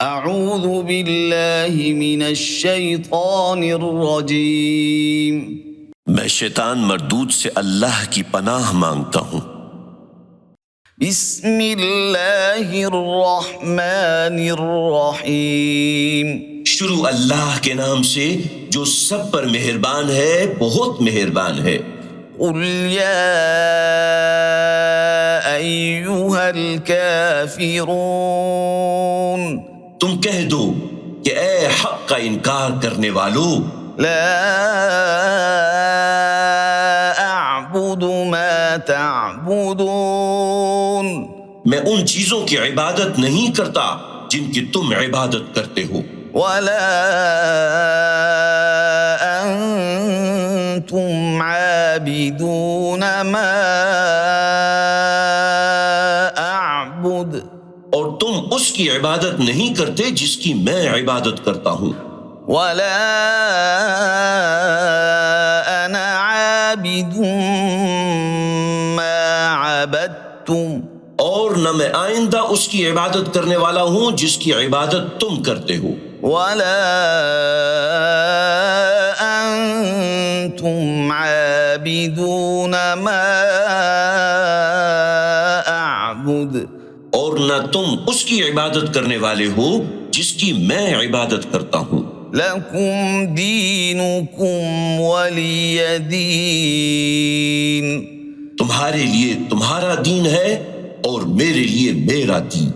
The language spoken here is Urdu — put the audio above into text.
اعوذ باللہ من الشیطان الرجیم۔ میں شیطان مردود سے اللہ کی پناہ مانگتا ہوں۔ بسم اللہ الرحمن الرحیم۔ شروع اللہ کے نام سے جو سب پر مہربان ہے، بہت مہربان ہے۔ قل یا ایھا الکافرون، تم کہہ دو کہ اے حق کا انکار کرنے والو، لا اعبد ما تعبدون، میں ان چیزوں کی عبادت نہیں کرتا جن کی تم عبادت کرتے ہو، ولا انتم عابدون ما اعبد، اور تم اس کی عبادت نہیں کرتے جس کی میں عبادت کرتا ہوں، ولا انا عابد ما عبدتم، اور نہ میں آئندہ اس کی عبادت کرنے والا ہوں جس کی عبادت تم کرتے ہو، ولا انتم عابدون ما اعبد، اور نہ تم اس کی عبادت کرنے والے ہو جس کی میں عبادت کرتا ہوں۔ لکم دینکم ولی دین، تمہارے لیے تمہارا دین ہے اور میرے لیے میرا دین۔